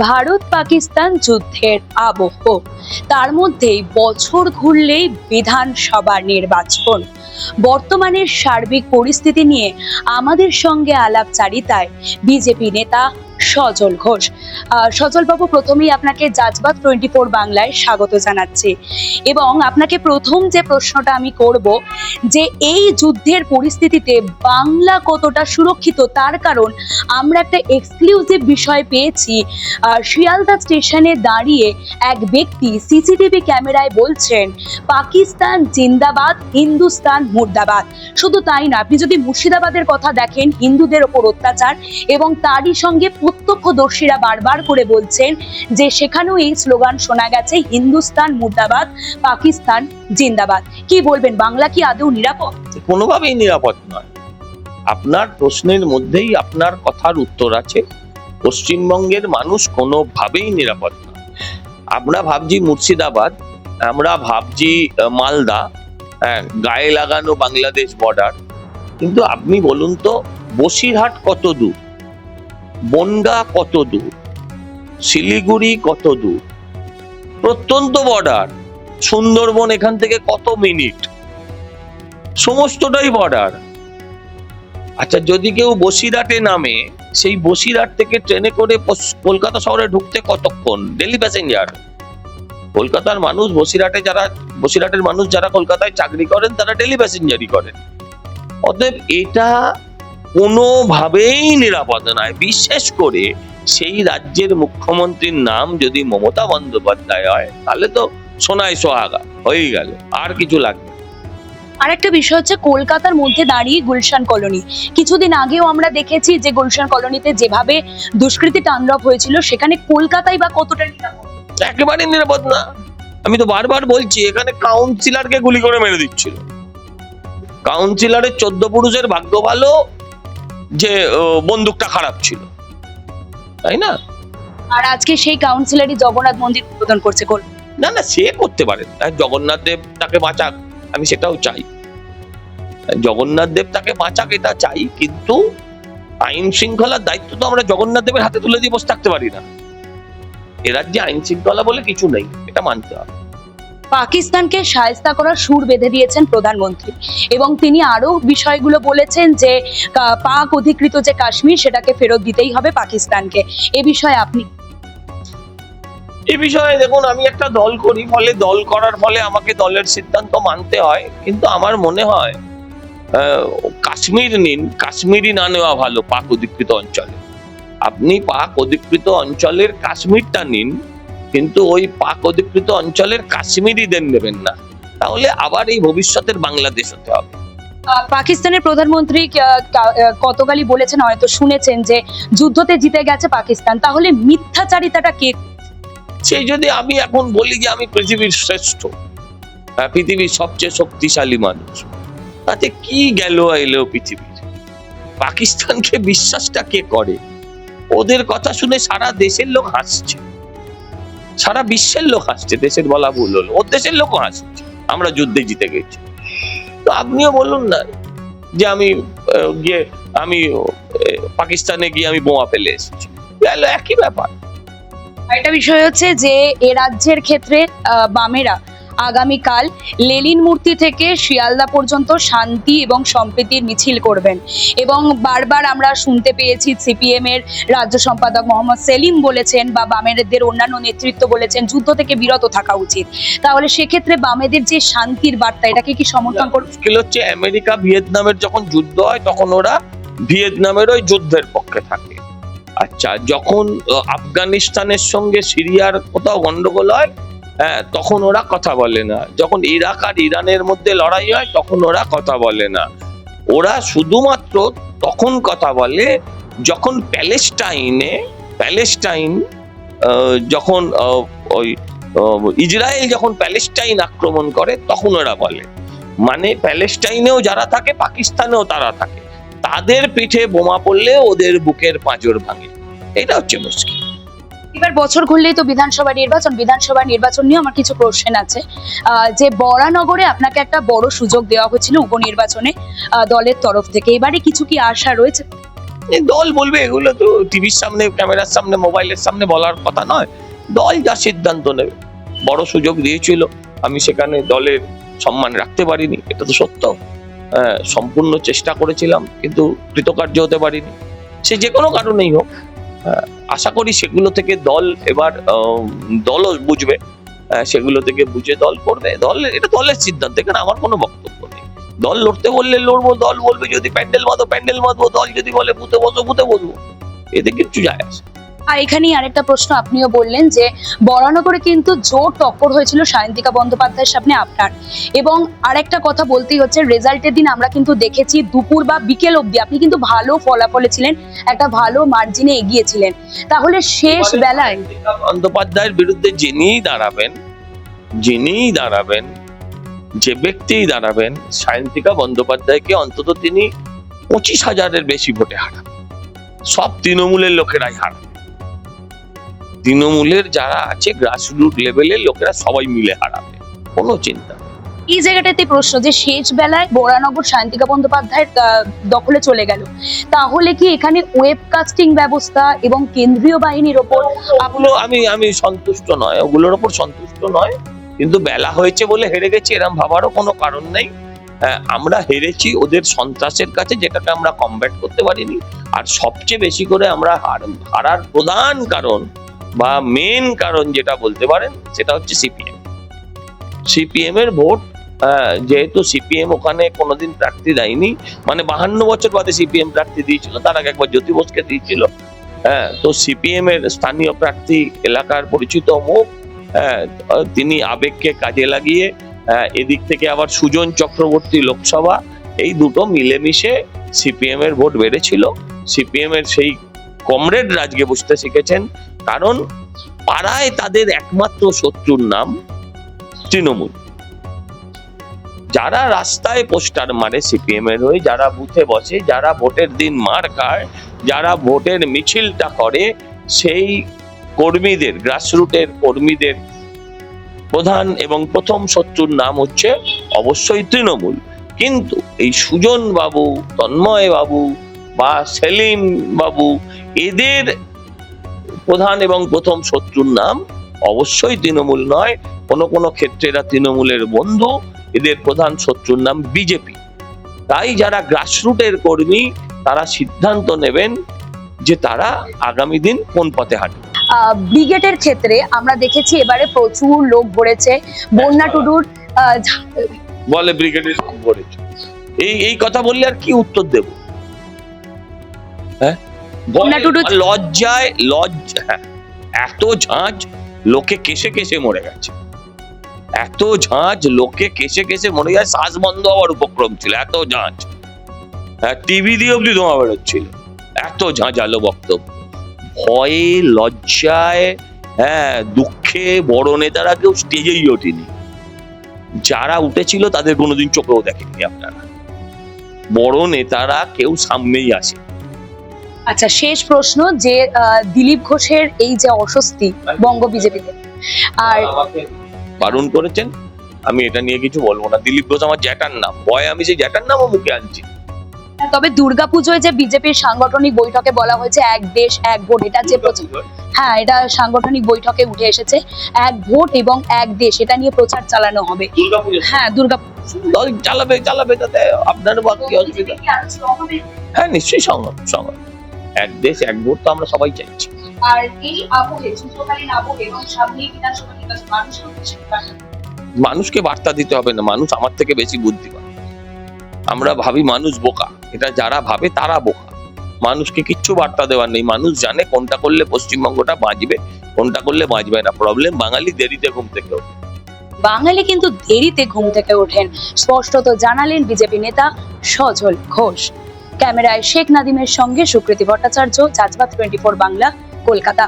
ভারত পাকিস্তান যুদ্ধের আবহ, তার মধ্যেই বছর ঘুরলেই বিধানসভা নির্বাচন। বর্তমানের সার্বিক পরিস্থিতি নিয়ে আমাদের সঙ্গে আলাপচারিতায় বিজেপি নেতা সজল ঘোষ। সজল বাবু, প্রথমেই আপনাকে জাজবাত 24 বাংলায় স্বাগত জানাচ্ছি এবং আপনাকে প্রথম যে প্রশ্নটা আমি করব যে এই যুদ্ধের পরিস্থিতিতে বাংলা কতটা সুরক্ষিত, তার কারণ আমরা একটা এক্সক্লুসিভ বিষয় পেয়েছি। শিয়ালদা স্টেশনে দাঁড়িয়ে এক ব্যক্তি সিসিটিভি ক্যামেরায় বলছেন পাকিস্তান জিন্দাবাদ, হিন্দুস্তান মুর্দাবাদ। শুধু তাই না, আপনি যদি মুর্শিদাবাদের কথা দেখেন, হিন্দুদের ওপর অত্যাচার, এবং তারই সঙ্গে প্রত্যক্ষদর্শীরা বারবার করে বলছেন যে সেখানেও এই স্লোগান শোনা গেছে, হিন্দুস্তান মুর্দাবাদ, পাকিস্তান জিন্দাবাদ। কি বলবেন, বাংলা কি আদৌ নিরাপদ? কোনোভাবেই নিরাপদ নয়। আপনার প্রশ্নের মধ্যেই আপনার কথার উত্তর আছে। পশ্চিমবঙ্গের মানুষ কোনোভাবেই নিরাপদ নয়। আমরা ভাবছি মুর্শিদাবাদ, আমরা ভাবছি মালদা, গায়ে লাগানো বাংলাদেশ বর্ডার, কিন্তু আপনি বলুন তো বসিরহাট কত দূর, বনগাঁ কত দূর, শিলিগুড়ি কত দূর, প্রত্যন্ত বর্ডার, সুন্দরবন এখান থেকে কত মিনিট, সমস্তটাই বর্ডার। আচ্ছা, যদি কেউ বসিরহাটে নামে, সেই বসিরহাট থেকে ট্রেনে করে কলকাতা শহরে ঢুকতে কতক্ষণ? Daily passenger. কলকাতার মানুষ বসিরহাটের মানুষ যারা কলকাতায় চাকরি করেন তারা ডেলি প্যাসেঞ্জারই করেন। অতএব এটা কোনোভাবেই নিরাপদ নয়। বিশেষ করে সেই রাজ্যের মুখ্যমন্ত্রীর নাম যদি মমতা বন্দ্যোপাধ্যায় হয়, তাহলে তো সোনায় সোহাগা হয়ে গেল, আর কিছু লাগবে। আরেকটা বিষয় হচ্ছে কলকাতার মধ্যে দাঁড়িয়ে গুলশান কলোনি। কিছুদিন আগেও আমরা দেখেছি যে গুলশান কলোনিতে যেভাবে দুষ্কৃতী তাণ্ডব হয়েছিল, সেখানে কলকাতায় বা কতটা নিরাপদ? একেবারে নিরাপদ না। আমি তো বারবার বলছি, এখানে কাউন্সিলরকে গুলি করে মেরে দিচ্ছিল। কাউন্সিলরের 14 পুরুষের ভাগ্য ভালো যে বন্দুকটা খারাপ ছিল, তাই না? আর আজকে সেই কাউন্সিলরই জগন্নাথ মন্দির উদ্বোধন করছে। না না, সে করতে পারেন, জগন্নাথ দেব তাকে বাঁচাক, আমি সেটাও চাই। জগন্নাথ দেব তাকে বাঁচাক, এটা চাই, কিন্তু আইন শৃঙ্খলার দায়িত্ব তো আমরা জগন্নাথ দেবের হাতে তুলে দিয়ে বসে থাকতে পারি না। এ রাজ্যে আইন শৃঙ্খলা বলে কিছু নেই, এটা মানতে হবে। পাকিস্তানকে শায়েস্তা করার সুর বেঁধে দিয়েছেন প্রধানমন্ত্রী, এবং তিনি আরো বিষয়গুলো বলেছেন যে পাক অধিকৃত যে কাশ্মীর, সেটাকে ফেরত দিতেই হবে পাকিস্তানকে। এ বিষয়ে আপনি? এই বিষয়ে দেখুন, আমি একটা দল করি, ফলে দল করার ফলে আমাকে দলের সিদ্ধান্ত মানতে হয়, কিন্তু আমার মনে হয় কাশ্মীর নিন, কাশ্মীরই না নেওয়া ভালো পাক অধিকৃত অঞ্চলে। আপনি পাক অধিকৃত অঞ্চলের কাশ্মীরটা নিন, কিন্তু ওই পাক অধিকৃত অঞ্চলের কাশ্মীরিদের নেবেন না, তাহলে আবার এই ভবিষ্যতের বাংলাদেশ হতে হবে। পাকিস্তানের প্রধানমন্ত্রী গতকালই বলেছেন, হয়তো শুনেছেন, যে যুদ্ধতে জিতে গেছে পাকিস্তান। তাহলে মিথ্যাচারিতাটা কে? সেই যদি আমি এখন বলি যে আমি পৃথিবীর শ্রেষ্ঠ, পৃথিবীর সবচেয়ে শক্তিশালী মানুষ, তাতে কি গেল এলো পৃথিবীর? পাকিস্তানকে বিশ্বাসটা কে করে? ওদের কথা শুনে সারা দেশের লোক হাসছে, সারা বিশ্বের লোক হাসছে। দেশের বলা ভুল হলো, ওর দেশের লোকও হাসছে আমরা যুদ্ধে জিতে গেছি। তো আপনিও বলুন না যে আমি পাকিস্তানে গিয়ে আমি বোমা ফেলে এসেছি, গেল একই ব্যাপার। একটা বিষয় হচ্ছে যে এ রাজ্যের ক্ষেত্রে বামেরা আগামীকাল লেনিন মূর্তি থেকে শিয়ালদা পর্যন্ত শান্তি এবং সম্প্রীতির মিছিল করবেন, এবং বারবার আমরা শুনতে পেয়েছি সিপিএম এর রাজ্য সম্পাদক মোহাম্মদ সেলিম বলেছেন, বা বামেদের অন্যান্য নেতৃত্ব বলেছেন, যুদ্ধ থেকে বিরত থাকা উচিত। তাহলে সেক্ষেত্রে বামেদের যে শান্তির বার্তা, এটাকে কি সমর্থন করবে? মুশকিল হচ্ছে আমেরিকা ভিয়েতনামের যখন যুদ্ধ হয়, তখন ওরা ভিয়েতনামের ওই যুদ্ধের পক্ষে থাকে। আচ্ছা, যখন আফগানিস্তানের সঙ্গে সিরিয়ার কোথাও গন্ডগোল হয়, তখন ওরা কথা বলে না। যখন ইরাক আর ইরানের মধ্যে লড়াই হয়, তখন ওরা কথা বলে না। ওরা শুধুমাত্র তখন কথা বলে যখন প্যালেস্টাইন যখন ওই ইসরায়েল যখন প্যালেস্টাইন আক্রমণ করে, তখন ওরা বলে। মানে প্যালেস্টাইনেও যারা থাকে, পাকিস্তানেও তারা থাকে, তাদের পিঠে বোমা পড়লে ওদের বুকের পাঁজর ভাঙে। এটা হচ্ছে মুশকিল। এবার বছর ঘুরলেই তো বিধানসভা নির্বাচন নিয়ে আমার কিছু প্রশ্ন আছে। যে বরানগরে আপনাকে একটা বড় সুযোগ দেওয়া হয়েছিল উপনির্বাচনে দলের তরফ থেকে, এবারে কিছু কি আশা রয়েছে? এই দল বলবে, এগুলো তো টিভির সামনে, ক্যামেরার সামনে, মোবাইলের সামনে বলার কথা নয়। দল যা সিদ্ধান্ত নেবে। বড় সুযোগ দিয়েছিল, আমি সেখানে দলের সম্মান রাখতে পারিনি, এটা তো সত্য। সম্পূর্ণ চেষ্টা করেছিলাম কিন্তু কৃতকার্য হতে পারিনি, সে যে কোনো কারণেই হোক। আশা করি সেগুলো থেকে দল এবার দলও বুঝবে, সেগুলো থেকে বুঝে দল করবে। দল, এটা দলের সিদ্ধান্ত, এখানে আমার কোনো বক্তব্য নেই। দল লড়তে বললে লড়বো, দল বলবে যদি প্যান্ডেল বাঁধো প্যান্ডেল বাঁধবো, দল যদি বলে বুথে বসো বুথে বসবো, এতে কিচ্ছু যায় আসে। আর এখানেই আরেকটা প্রশ্ন, আপনিও বললেন যে বরানগরে কিন্তু জোর টক্কর হয়েছিল সায়ন্তিকা বন্দ্যোপাধ্যায়ের সামনে আপনার, এবং আরেকটা কথা বলতেই হচ্ছে, রেজাল্টের দিন আমরা কিন্তু দেখেছি দুপুর বা বিকেল অবধি আপনি কিন্তু ভালো ফলাফলে ছিলেন, একটা ভালো মার্জিনে এগিয়েছিলেন। তাহলে শেষ বেলায় বন্দ্যোপাধ্যায়ের বিরুদ্ধে যিনিই দাঁড়াবেন, যে ব্যক্তিই দাঁড়াবেন, সায়ন্তিকা বন্দ্যোপাধ্যায়কে অন্তত তিনি 25,000-এর বেশি ভোটে হারাবেন। সব তৃণমূলের লোকেরাই হারাবে, তৃণমূলের যারা আছে গ্রাসরুট লেভেলের লোকেরা সবাই মিলে হারাবে, কোনো চিন্তা নেই। এই জায়গাটাতে প্রশ্ন যে শেষ বেলায় বরানগর সায়ন্তিকা বন্দ্যোপাধ্যায়ের দখলে চলে গেল, তাহলে কি এখানে ওয়েবকাস্টিং ব্যবস্থা এবং কেন্দ্রীয় বাহিনীর ওপর আমি সন্তুষ্ট নয়, ওগুলোর ওপর সন্তুষ্ট নয়, কিন্তু বেলা হয়েছে বলে হেরে গেছি এরকম ভাবারও কোনো কারণ নেই। আমরা হেরেছি ওদের সন্ত্রাসের কাছে, যেটাকে আমরা কমব্যাট করতে পারিনি। আর সবচেয়ে বেশি করে আমরা হারার প্রধান কারণ বা মেন কারণ যেটা বলতে পারেন, সেটা হচ্ছে সিপিএম এর ভোট। যেহেতু সিপিএম ওখানে কোনোদিন প্রার্থী দেয়নি, মানে 52 বছর বাদে সিপিএম প্রার্থী দিয়েছিল, তার আগে একবার জ্যোতি বোসকে দিয়েছিল। তো সিপিএম এর স্থানীয় প্রার্থী, এলাকার পরিচিত মুখ, তিনি আবেগকে কাজে লাগিয়ে, এদিক থেকে আবার সুজন চক্রবর্তী লোকসভা, এই দুটো মিলেমিশে সিপিএম এর ভোট বেড়েছিল। সিপিএম এর সেই কমরেডরা আজকে বুঝতে শিখেছেন, কারণ পাড়ায় তাদের একমাত্র শত্রুর নাম তৃণমূল। যারা রাস্তায় পোস্টার মারে সিপিএম এর হয়ে, যারা বুথে বসে, যারা ভোটের দিন মার খায়, যারা ভোটের মিছিলটা করে, সেই কর্মীদের, গ্রাসরুটের কর্মীদের প্রধান এবং প্রথম শত্রুর নাম হচ্ছে অবশ্যই তৃণমূল। কিন্তু এই সুজন বাবু, তন্ময় বাবু বা সেলিম বাবু, এদের প্রধান এবং প্রথম শত্রুর নাম অবশ্যই তৃণমূল নয়, কোনো ক্ষেত্রে এরা তৃণমূলের বন্ধু। এদের প্রধান শত্রুর নাম বিজেপি। তাই যারা গ্রাসরুটের কর্মী, তারা সিদ্ধান্ত নেবেন যে তারা আগামী দিন কোন পথে হাঁটবে। ব্রিগেডের ক্ষেত্রে আমরা দেখেছি এবারে প্রচুর লোক ভরেছে, বন্যা টুডুর বলে ব্রিগেডের লোক ভরেছে, এই কথা বললে আর কি উত্তর দেব? লজ্জায় এত ঝাঁজ লোকে কেসে মরে গেছে, এত ঝাঁজ লোকে কেসে মরে যায়, শ্বাস বন্ধ হওয়ার উপক্রম ছিল, এত ঝাঁজ। টিভি দিয়ে অব্দি ধোঁয়া বেরোচ্ছিল, এত ঝাঁঝালো বক্তব্য। ভয়ে, লজ্জায়, দুঃখে বড় নেতারা কেউ স্টেজেই ওঠেনি। যারা উঠেছিল তাদের কোনোদিন চোখেও দেখেনি আপনারা। বড় নেতারা কেউ সামনেই আসে। আচ্ছা, শেষ প্রশ্ন, যে দিলীপ ঘোষের এই যে অস্বস্তি বঙ্গ বিজেপিতে, আর বারণ করেছেন, আমি এটা নিয়ে কিছু বলবো না। দিলীপ ঘোষ আমার জ্যাঠার নাম, ভয় আমি সেই জ্যাঠার নামও মুখে আনছি। তবে দুর্গাপুজোয় যে বিজেপির সাংগঠনিক বৈঠকে বলা হয়েছে এক দেশ এক ভোট, এটা যে এটা সাংগঠনিক বৈঠকে উঠে এসেছে, এক ভোট এবং এক দেশ, এটা নিয়ে প্রচার চালানো হবে। হ্যাঁ, দল চালাবে, তাতে আপনার বাকি অসুবিধা? হ্যাঁ, নিশ্চয়ই সংগ্রাম। এক দেশ এক ভোট তো আমরা সবাই চাইছি। আর এই আবহে, যুদ্ধকালীন আবহে এবং সামনেই বিধানসভা নির্বাচন, মানুষকে বার্তা দিতে হবে না, মানুষ আমার থেকে বেশি বুদ্ধিমান। আমরা ভাবি মানুষ বোকা, এটা যারা ভাবে তারা বোকা। মানুষকে কিচ্ছু বার্তা দেওয়ার নেই, মানুষ জানে কোনটা করলে পশ্চিমবঙ্গটা বাঁচবে, কোনটা করলে বাঁচবে না। প্রবলেম বাঙালি দেরিতে ঘুম থেকে ওঠে। বাঙালি কিন্তু দেরিতে ঘুম থেকে ওঠেন, স্পষ্টত জানালেন বিজেপি নেতা সজল ঘোষ। ক্যামেরায় শেখ নাদিমের সঙ্গে সুকৃতি ভট্টাচার্য, চাচবাত 24 বাংলা, কলকাতা।